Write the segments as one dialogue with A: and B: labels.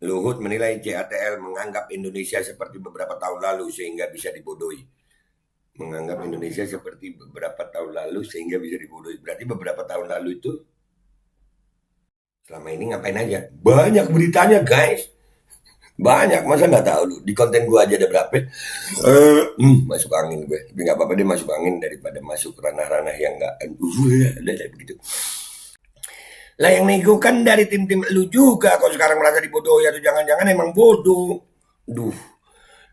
A: Luhut menilai CATL menganggap Indonesia seperti beberapa tahun lalu sehingga bisa dibodohi. Menganggap Indonesia seperti beberapa tahun lalu sehingga bisa dibodohi. Berarti beberapa tahun lalu itu selama ini ngapain aja? Banyak beritanya guys. Banyak, masa nggak tahu lu? Di konten gua aja ada berapa? Masuk angin gue. Tapi nggak apa-apa dia masuk angin daripada masuk ranah-ranah yang nggak. Ada begitu. Lah yang nego kan dari tim-tim lu juga. Kok sekarang merasa dibodohi atau jangan-jangan emang bodoh? Duh,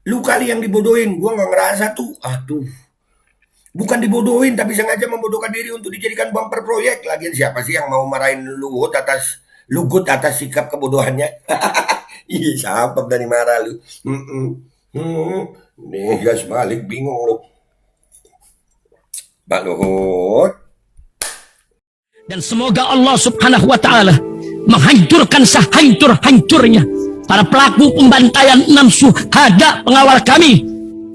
A: lu kali yang dibodohin. Gua nggak ngerasa tuh. Aduh. Bukan dibodohin, tapi sengaja membodohkan diri untuk dijadikan bumper proyek. Lagian siapa sih yang mau marahin Lugut atas sikap kebodohannya? Ih, siapa dari marah lu? Nih gas balik bingung lu. Pak Luhut.
B: Dan semoga Allah subhanahu wa ta'ala menghancurkan sehancur-hancurnya para pelaku pembantaian 6 syuhada pengawal kami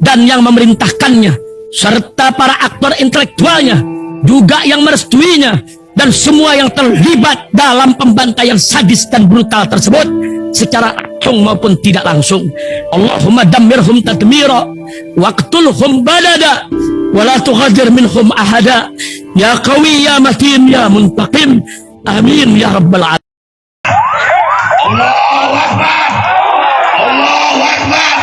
B: dan yang memerintahkannya, serta para aktor intelektualnya juga yang merestuinya, dan semua yang terlibat dalam pembantaian sadis dan brutal tersebut secara langsung maupun tidak langsung. Allahumma dammirhum tadmira waqtulhum balada wala tughadir minhum ahada ya qawi ya matin ya muntaqim amin ya rabbal alamin.
A: Allahu Akbar. Allahu Akbar.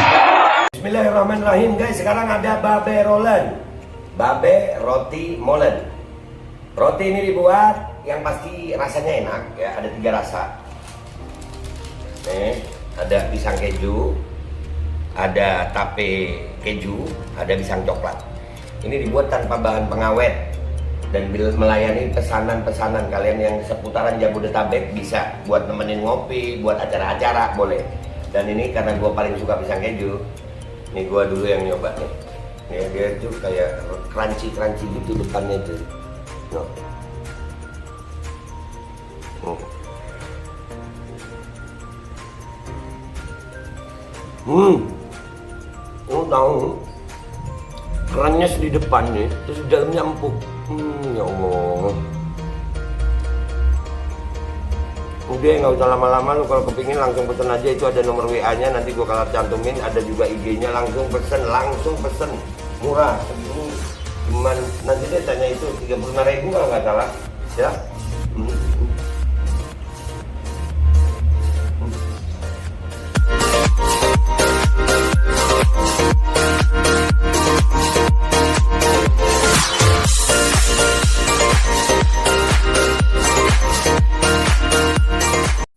A: Bismillahirrahmanirrahim guys. Sekarang ada babe rolen. Babe roti molen. Roti ini dibuat yang pasti rasanya enak ya, ada 3 rasa. Nih, ada pisang keju, ada tape keju, ada pisang coklat. Ini dibuat tanpa bahan pengawet dan melayani pesanan-pesanan kalian yang seputaran Jabodetabek, bisa buat nemenin ngopi, buat acara-acara boleh. Dan ini karena gue paling suka pisang keju, nih gue dulu yang nyoba nih. Ya, dia tuh kayak crunchy gitu depannya tuh. No. Lu tahu kerannya di depan nih, terus di dalamnya empuk. Ya Allah. Udah nggak usah lama-lama, lu kalau kepingin langsung pesen aja, itu ada nomor WA-nya, nanti gua kalau cantumin, ada juga IG-nya, langsung pesen, murah. Cuman nanti dia tanya itu 35.000 kalau nggak salah ya.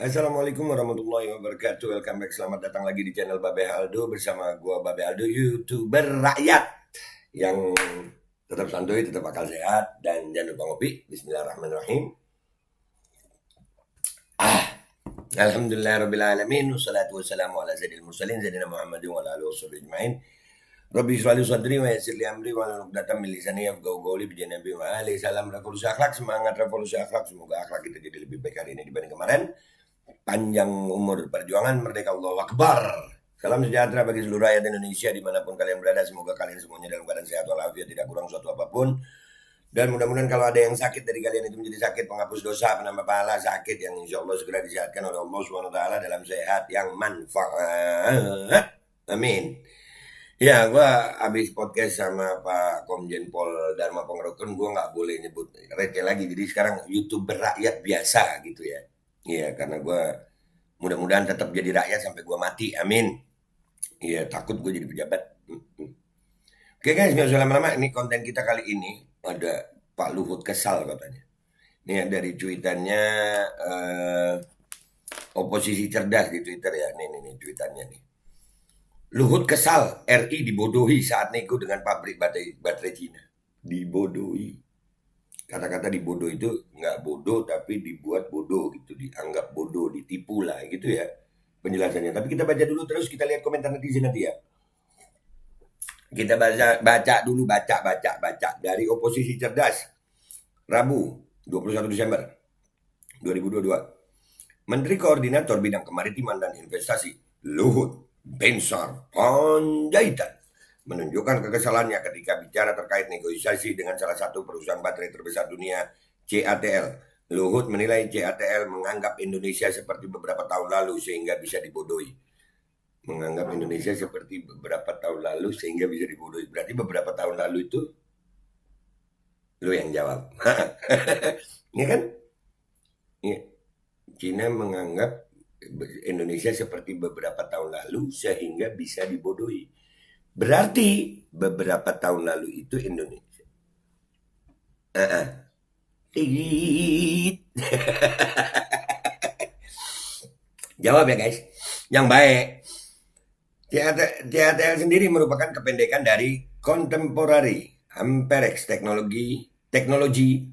A: Assalamualaikum warahmatullahi wabarakatuh. Welcome back, selamat datang lagi di channel Babe Aldo bersama gua Babe Aldo, YouTuber rakyat yang tetap santuy, tetap akal sehat, dan jangan lupa ngopi. Bismillahirrahmanirrahim. Alhamdulillahirrabbilalamin. Wassalatu wassalamu ala sayyidil mursalin Sayyidina Muhammadin wa ala alihi washabihi ajma'in. Rabbi sholli sadri wa yassir li amri wa hlul 'uqdatam min lisani yafqahu qawli bi Nabi wa alihi. Salam revolusi akhlak, semangat revolusi akhlak. Semoga akhlak kita jadi lebih baik hari ini dibanding kemarin. Panjang umur perjuangan, merdeka, Allahu Akbar. Salam sejahtera bagi seluruh rakyat Indonesia dimanapun kalian berada. Semoga kalian semuanya dalam keadaan sehat walafiat, tidak kurang suatu apapun. Dan mudah-mudahan kalau ada yang sakit dari kalian itu menjadi sakit penghapus dosa, penambah pahala, sakit yang insya Allah segera disehatkan oleh Allah SWT dalam sehat yang manfaat. Amin. Ya, gue habis podcast sama Pak Komjen Pol Dharma Pangerokon, gue nggak boleh nyebut receh lagi. Jadi sekarang YouTuber rakyat biasa gitu ya. Iya, karena gue mudah-mudahan tetap jadi rakyat sampai gue mati. Amin. Iya, takut gue jadi pejabat. Oke guys, nggak usah lama-lama. Ini konten kita kali ini ada Pak Luhut kesal katanya. Ini dari cuitannya oposisi cerdas di Twitter ya. Nih cuitannya nih. Luhut kesal, RI dibodohi saat nego dengan pabrik baterai Cina. Dibodohi. Kata-kata dibodoh itu nggak bodoh tapi dibuat bodoh gitu, dianggap bodoh, ditipu lah gitu ya penjelasannya. Tapi kita baca dulu, terus kita lihat komentar netizen nanti ya. Kita baca dulu dari oposisi cerdas Rabu 21 Desember 2022. Menteri Koordinator Bidang Kemaritiman dan Investasi Luhut Binsar Panjaitan menunjukkan kekesalannya ketika bicara terkait negosiasi dengan salah satu perusahaan baterai terbesar dunia, CATL, Luhut menilai CATL menganggap Indonesia seperti beberapa tahun lalu sehingga bisa dibodohi. Menganggap Indonesia seperti beberapa tahun lalu sehingga bisa dibodohi. Berarti beberapa tahun lalu itu lu yang jawab. Ya kan? Ya. Cina menganggap Indonesia seperti beberapa tahun lalu sehingga bisa dibodohi. Berarti beberapa tahun lalu itu Indonesia. Jawab ya guys. Yang baik. CATL sendiri merupakan kependekan dari Contemporary Amperex Technology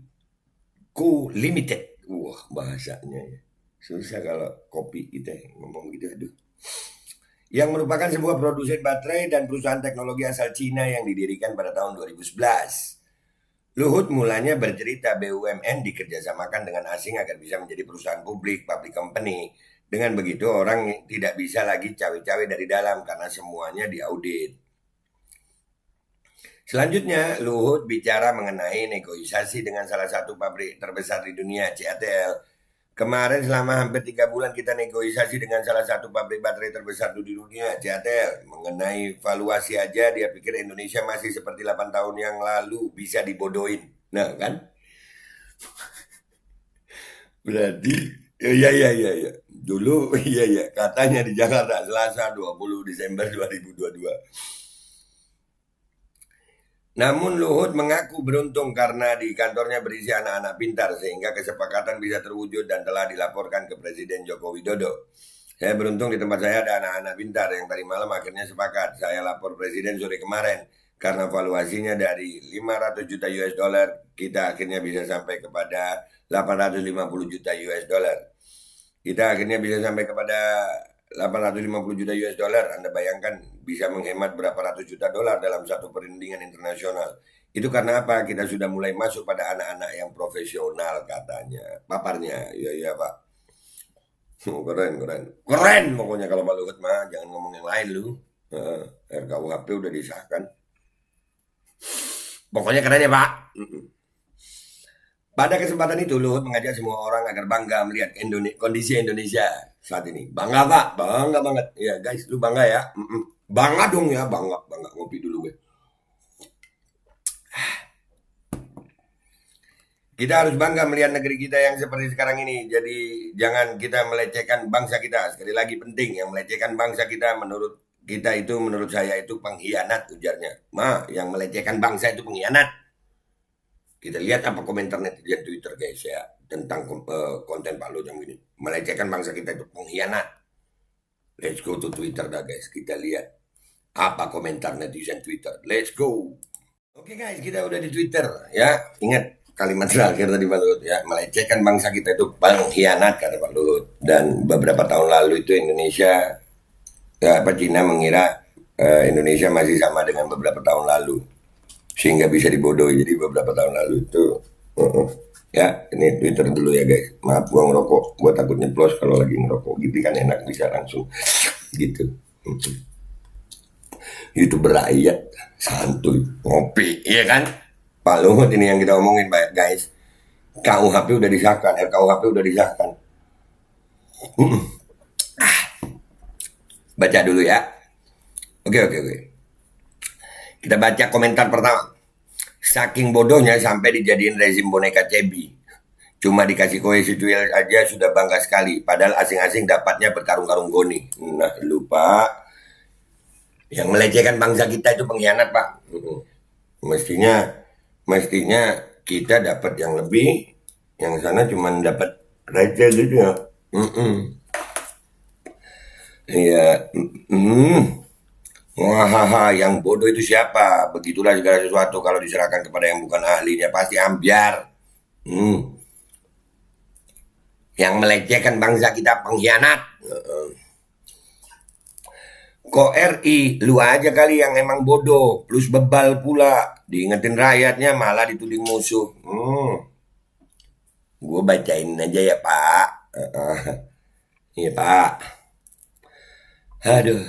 A: Co Limited. Wah, bahasanya ya. Susah kalau kopi kita ngomong gitu, aduh. Yang merupakan sebuah produsen baterai dan perusahaan teknologi asal Cina yang didirikan pada tahun 2011. Luhut mulanya bercerita BUMN dikerjasamakan dengan asing agar bisa menjadi perusahaan public company. Dengan begitu orang tidak bisa lagi cawe-cawe dari dalam karena semuanya diaudit. Selanjutnya, Luhut bicara mengenai negosiasi dengan salah satu pabrik terbesar di dunia, CATL. Kemarin selama hampir 3 bulan kita negosiasi dengan salah satu pabrik baterai terbesar di dunia, CATL. Mengenai valuasi aja dia pikir Indonesia masih seperti 8 tahun yang lalu bisa dibodohin. Nah kan? Berarti, ya. Dulu, iya. Katanya di Jakarta, Selasa 20 Desember 2022. Namun Luhut mengaku beruntung karena di kantornya berisi anak-anak pintar sehingga kesepakatan bisa terwujud dan telah dilaporkan ke Presiden Joko Widodo. Saya beruntung di tempat saya ada anak-anak pintar yang tadi malam akhirnya sepakat. Saya lapor Presiden sore kemarin karena valuasinya dari 500 juta US dollar kita akhirnya bisa sampai kepada 850 juta US dollar. Kita akhirnya bisa sampai kepada 850 juta US dollar. Anda bayangkan bisa menghemat berapa ratus juta dolar dalam satu perundingan internasional. Itu karena apa? Kita sudah mulai masuk pada anak-anak yang profesional katanya. Paparnya, iya Pak. Keren pokoknya kalau Pak Luhut mah. Jangan ngomong yang lain lu. RKUHP udah disahkan. Pokoknya keren ya Pak. Pada kesempatan itu Luhut mengajak semua orang agar bangga melihat kondisi Indonesia saat ini. Bangga Pak, bangga banget. Ya guys, lu bangga ya. Bangga dong ya, bangga. Ngopi dulu gue. Kita harus bangga melihat negeri kita yang seperti sekarang ini. Jadi jangan kita melecehkan bangsa kita. Sekali lagi penting, yang melecehkan bangsa kita menurut kita itu, menurut saya itu pengkhianat ujarnya. Yang melecehkan bangsa itu pengkhianat. Kita lihat apa komentar netizen Twitter guys ya tentang konten Pak Luhut yang ini. Melecehkan bangsa kita itu pengkhianat. Let's go to Twitter dah guys. Kita lihat apa komentar netizen Twitter. Let's go. Oke guys, kita udah di Twitter ya. Ingat kalimat terakhir tadi Pak Luhut ya. Melecehkan bangsa kita itu pengkhianat kata Pak Luhut. Dan beberapa tahun lalu itu Indonesia Cina mengira Indonesia masih sama dengan beberapa tahun lalu. Sehingga bisa dibodohi. Jadi beberapa tahun lalu itu ya ini Twitter dulu ya guys. Maaf gua ngerokok, gua takut nyeplos kalau lagi ngerokok gitu kan enak bisa langsung gitu. YouTuber rakyat santuy ngopi iya kan. Pak Luhut ini yang kita omongin banyak guys. KUHP udah disahkan, RKUHP udah disahkan. Baca dulu ya. Oke. Kita baca komentar pertama. Saking bodohnya sampai dijadiin rezim boneka cebi. Cuma dikasih kue situil aja sudah bangga sekali. Padahal asing-asing dapatnya berkarung-karung goni. Nah lupa. Yang melecehkan bangsa kita itu pengkhianat Pak. Mestinya kita dapat yang lebih. Yang sana cuma dapat receh gitu ya. Iya. Wah, yang bodoh itu siapa? Begitulah segala sesuatu kalau diserahkan kepada yang bukan ahlinya pasti ambiar. Yang melecehkan bangsa kita pengkhianat. Kok RI, lu aja kali yang emang bodoh, plus bebal pula. Diingetin rakyatnya malah dituding musuh. Gue bacain aja ya Pak. Iya Pak. Aduh.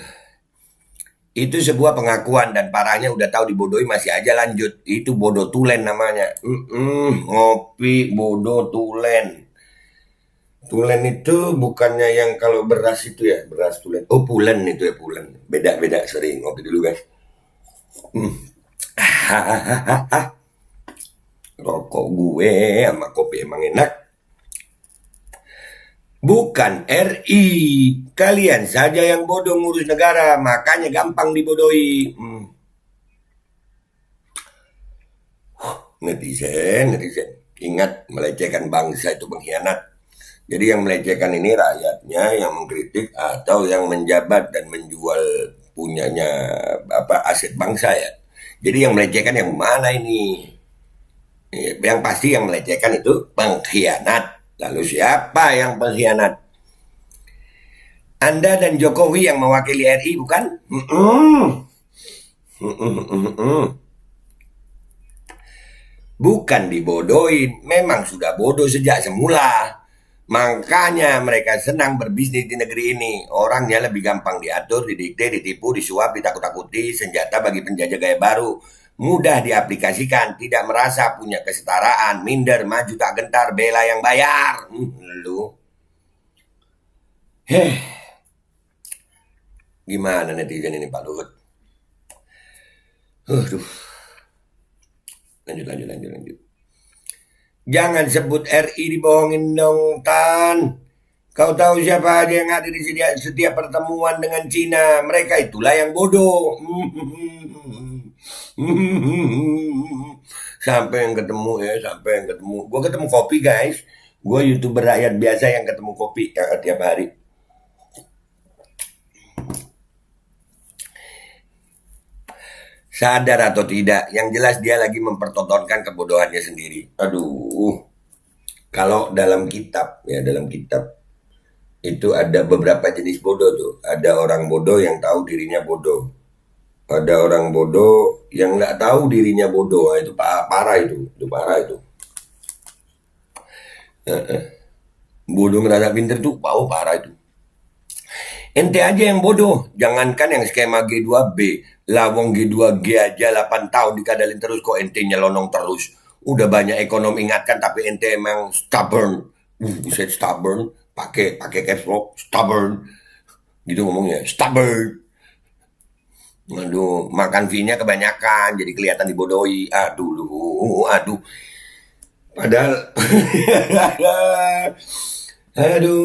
A: Itu sebuah pengakuan dan parahnya udah tahu dibodohi masih aja lanjut. Itu bodoh tulen namanya. Ngopi bodoh tulen. Tulen itu bukannya yang kalau beras itu ya, beras tulen. Oh, pulen itu ya, pulen. Beda-beda, sering ngopi dulu guys. Rokok gue sama kopi emang enak. Bukan RI. Kalian saja yang bodoh ngurus negara, makanya gampang dibodohi. Netizen. Ingat, melecehkan bangsa itu pengkhianat. Jadi yang melecehkan ini rakyatnya yang mengkritik atau yang menjabat dan menjual punyanya aset bangsa ya. Jadi yang melecehkan yang mana ini? Yang pasti yang melecehkan itu pengkhianat. Lalu siapa yang pengkhianat? Anda dan Jokowi yang mewakili RI bukan? Bukan dibodohin, memang sudah bodoh sejak semula. Makanya mereka senang berbisnis di negeri ini. Orangnya lebih gampang diatur, didikte, ditipu, disuap, ditakut-takuti, senjata bagi penjajah gaya baru. Mudah diaplikasikan, tidak merasa punya kesetaraan, minder, maju tak gentar, bela yang bayar. Lu. Gimana netizen ini Pak Luhut? Lanjut. Jangan sebut RI dibohongin dong, Tan. Kau tahu siapa aja yang hadir di setiap pertemuan dengan Cina? Mereka itulah yang bodoh. Sampai yang ketemu. Gue ketemu kopi guys. Gue YouTuber rakyat biasa yang ketemu kopi tiap hari. Sadar atau tidak, yang jelas dia lagi mempertontonkan kebodohannya sendiri. Aduh. Kalau dalam kitab itu ada beberapa jenis bodoh tuh. Ada orang bodoh yang tahu dirinya bodoh. Ada orang bodoh yang nggak tahu dirinya bodoh. Itu parah itu. Bodoh ngerasa pinter tuh, parah itu. Ente aja yang bodoh, jangankan yang skema G2B, lawong G2G aja 8 tahun dikadalin terus kok ente nyelonong terus. Udah banyak ekonomi ingatkan tapi ente emang stubborn. Bisa stubborn, pakai caps lock, stubborn. Gitu ngomongnya, stubborn. Aduh, makan V-nya kebanyakan jadi kelihatan dibodohi. Aduh. Padahal aduh.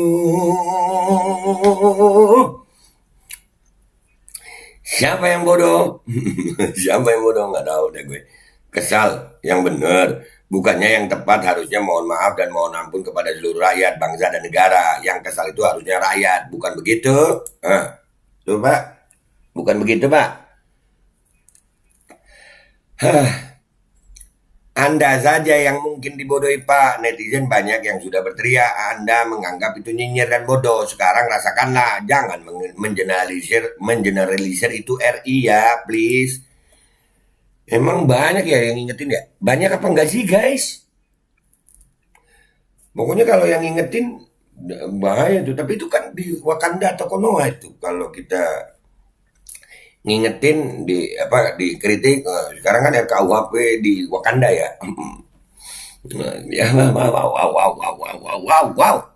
A: Siapa yang bodoh? Nggak tahu deh gue. Kesal, yang benar. Bukannya yang tepat harusnya mohon maaf dan mohon ampun kepada seluruh rakyat, bangsa dan negara. Yang kesal itu harusnya rakyat, bukan begitu? Tuh Pak, bukan begitu Pak. Anda saja yang mungkin dibodohi Pak. Netizen banyak yang sudah berteriak. Anda menganggap itu nyinyir dan bodoh. Sekarang rasakanlah. Jangan mengeneralisir itu RI ya, please. Emang banyak ya yang ingetin ya? Banyak apa enggak sih guys? Pokoknya kalau yang ingetin bahaya tuh. Tapi itu kan di Wakanda atau Konoha itu. Kalau kita ngingetin dikritik sekarang kan RKUHP di Wakanda ya. Wow.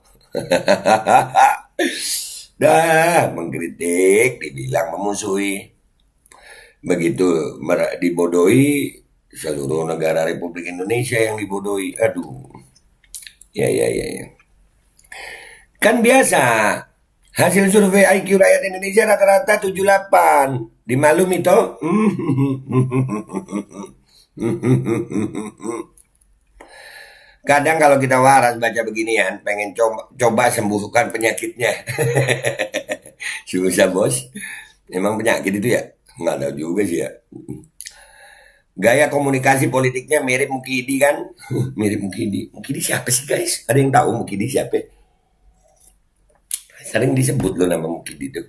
A: Dah mengkritik dibilang memusuhi. Begitu dibodohi seluruh negara Republik Indonesia yang dibodohi. Aduh. Ya. Kan biasa. Hasil survei IQ rakyat Indonesia rata-rata 78. Dimaklumi toh? Kadang kalau kita waras baca beginian, pengen coba sembuhkan penyakitnya. Susah bos. Emang penyakit itu ya? Nggak tahu juga sih ya. Gaya komunikasi politiknya mirip Mukidi kan? Mirip Mukidi. Mukidi siapa sih guys? Ada yang tahu Mukidi siapa? Sering disebut loh nama Mukidi itu.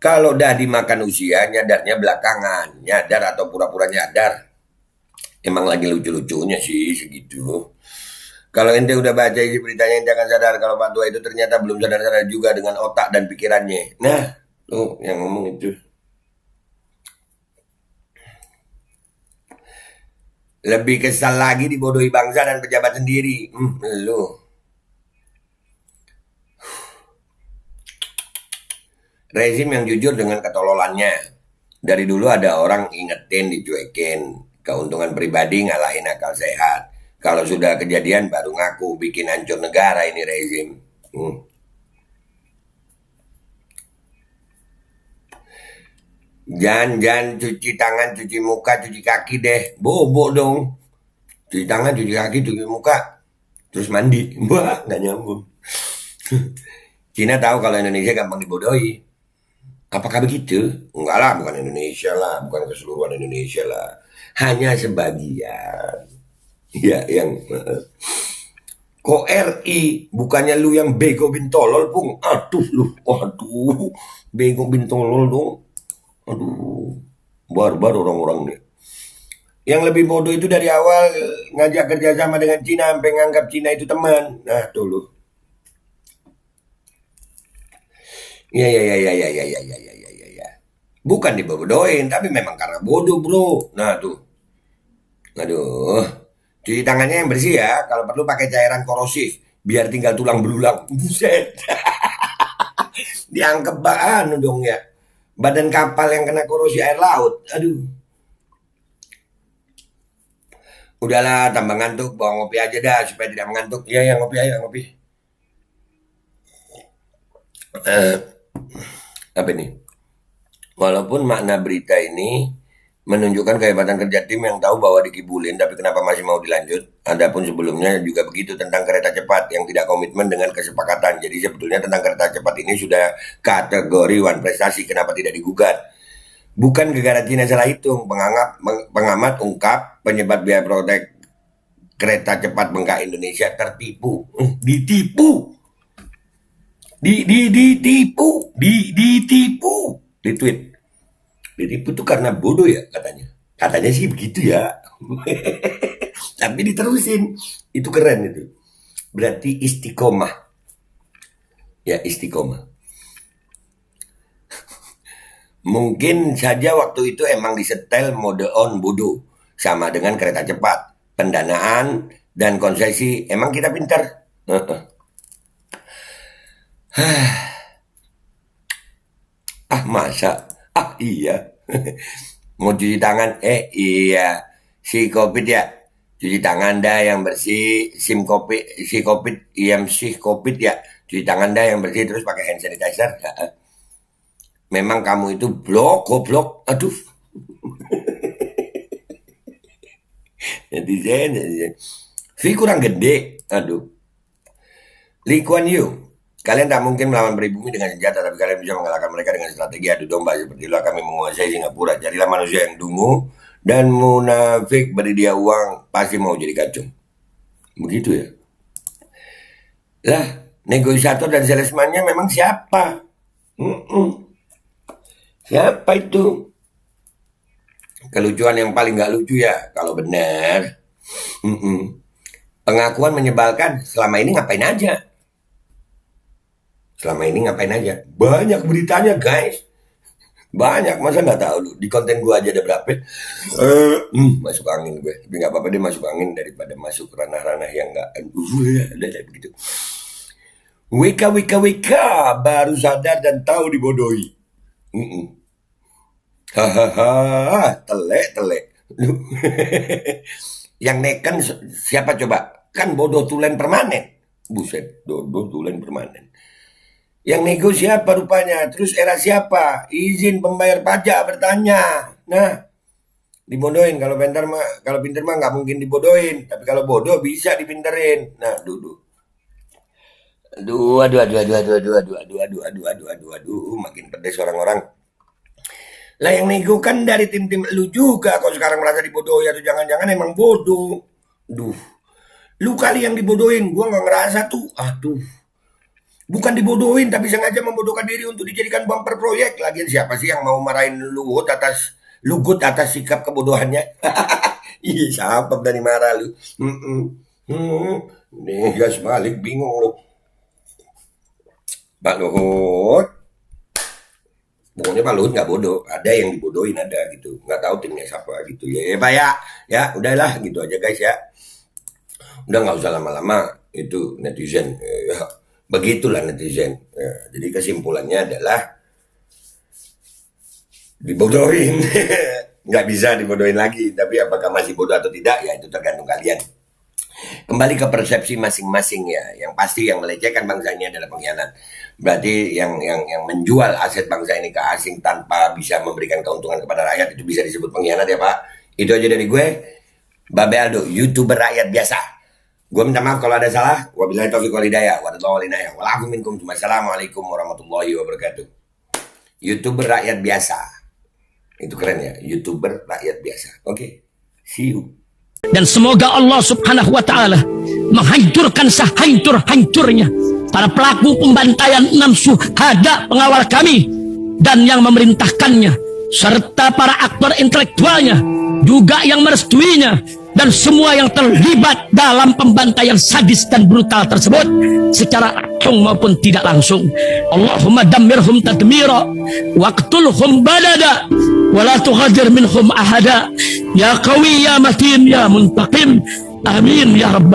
A: Kalau udah dimakan usia, nyadarnya belakangan. Nyadar atau pura-pura nyadar. Emang lagi lucu-lucunya sih segitu. Kalau ente udah baca isi beritanya, ente akan sadar kalau Pak Tua itu ternyata belum sadar-sadar juga dengan otak dan pikirannya. Nah, Tuh yang ngomong itu. Lebih kesal lagi dibodohi bangsa dan pejabat sendiri. Lu. Rezim yang jujur dengan ketololannya. Dari dulu ada orang ingetin, dicuekin. Keuntungan pribadi ngalahin akal sehat. Kalau sudah kejadian baru ngaku bikin hancur negara ini rezim. Jangan cuci tangan, cuci muka, cuci kaki deh. Bobok dong. Cuci tangan, cuci kaki, cuci muka. Terus mandi. Wah, nggak nyambung. Cina tahu kalau Indonesia gampang dibodohi. Apakah begitu? Enggak lah, bukan Indonesia lah. Bukan keseluruhan Indonesia lah. Hanya sebagian. Ya, yang... Kok RI? Bukannya lu yang bego bintolol, Pung? Aduh lu. Waduh. Bego bintolol dong. Aduh, barbar orang-orang nih. Yang lebih bodoh itu dari awal ngajak kerjasama dengan Cina sampai nganggap Cina itu teman. Nah, tuh lu. Ya, ya, ya, ya, ya, ya, ya, ya, ya, ya, ya. Bukan dibodohin, tapi memang karena bodoh, bro. Nah, tuh. Aduh. Cuci tangannya yang bersih ya. Kalau perlu pakai cairan korosif. Biar tinggal tulang belulang. Buset. Dianggap bahan dong ya. Badan kapal yang kena korosi air laut. Aduh. Udahlah, tambah ngantuk. Bawa ngopi aja dah supaya tidak mengantuk. Iya, ya, ngopi aja, ngopi. Apa ini? Walaupun makna berita ini menunjukkan kehebatan kerja tim yang tahu bahwa dikibulin, tapi kenapa masih mau dilanjut? Adapun sebelumnya juga begitu tentang kereta cepat yang tidak komitmen dengan kesepakatan. Jadi sebetulnya tentang kereta cepat ini sudah kategori one prestasi, kenapa tidak digugat? Bukan negara Cina salah hitung, pengamat ungkap penyebab biaya proyek kereta cepat bengkak Indonesia tertipu, ditipu, ditipu, di tweet. Ditipu itu karena bodoh ya katanya sih begitu ya. Tapi diterusin, itu keren itu, berarti istiqomah ya, istiqomah. Mungkin saja waktu itu emang disetel mode on bodoh, sama dengan kereta cepat, pendanaan dan konsesi. Emang kita pintar. Masa iya. Mau cuci tangan, iya, si COVID ya, cuci tangan dah yang bersih, si COVID, IMC COVID ya, cuci tangan dah yang bersih, terus pakai hand sanitizer. Memang kamu itu goblok, aduh. Netizen. V kurang gede, aduh. Lee Kuan Yew, kalian tak mungkin melawan pribumi dengan senjata, tapi kalian bisa mengalahkan mereka dengan strategi adu domba. Seperti itulah kami menguasai Singapura. Jadilah manusia yang dungu dan munafik, beri dia uang, pasti mau jadi kacung. Begitu ya. Lah, negosiator dan salesman-nya memang siapa? Siapa itu? Kelucuan yang paling gak lucu ya, kalau benar. Pengakuan menyebalkan, selama ini ngapain aja? Banyak beritanya guys. Banyak, masa nggak tahu lu? Di konten gue aja ada berapa? Masuk angin gue. Tapi nggak apa-apa, dia masuk angin daripada masuk ranah-ranah yang nggak. Ada begitu. WK baru sadar dan tahu dibodohi. Hahaha, telek. Yang neken siapa coba? Kan bodoh tulen permanen. Buset, bodoh tulen permanen. Yang nego siapa rupanya? Terus era siapa? Izin pembayar pajak bertanya. Nah, dibodohin. Kalau pintar mah nggak mungkin dibodohin. Tapi kalau bodoh bisa dipinterin. Nah, aduh, makin pedes orang-orang. Lah yang nego kan dari tim-tim lu juga. Kok sekarang merasa dibodohi atau jangan-jangan emang bodoh? Duh, lu kali yang dibodohin. Gua nggak ngerasa tuh. Aduh. Bukan dibodohin, tapi sengaja membodohkan diri untuk dijadikan bumper proyek. Lagian siapa sih yang mau marahin Luhut atas sikap kebodohannya? Ih, siapa berani marah lu? Nih gas balik, bingung lu. Pak Luhut, maksudnya Pak Luhut nggak bodoh, ada yang dibodohin ada gitu, nggak tahu timnya siapa gitu ya Pak ya udahlah gitu aja guys ya, udah nggak usah lama-lama itu netizen ya, begitulah netizen ya, jadi kesimpulannya adalah dibodohin. Nggak bisa dibodohin lagi, tapi apakah masih bodoh atau tidak ya itu tergantung kalian. Kembali ke persepsi masing-masing ya. Yang pasti yang melecehkan bangsa ini adalah pengkhianat. Berarti yang menjual aset bangsa ini ke asing tanpa bisa memberikan keuntungan kepada rakyat itu bisa disebut pengkhianat ya Pak. Itu aja dari gue, Babe Aldo, YouTuber rakyat biasa. Gue minta maaf kalau ada salah. Wabillahi taufiq wal hidayah. Wassalamualaikum warahmatullahi wabarakatuh. YouTuber rakyat biasa. Itu keren ya, YouTuber rakyat biasa. Oke, see you.
B: Dan semoga Allah subhanahu wa ta'ala menghancurkan sehancur-hancurnya para pelaku pembantaian 6 syuhada pengawal kami dan yang memerintahkannya, serta para aktor intelektualnya juga yang merestuinya, dan semua yang terlibat dalam pembantaian sadis dan brutal tersebut secara langsung maupun tidak langsung. Allahumma dammirhum tadmira waqtulhum badada wala tughadir minhum ahada ya qawi ya matin ya muntaqim amin ya rabbal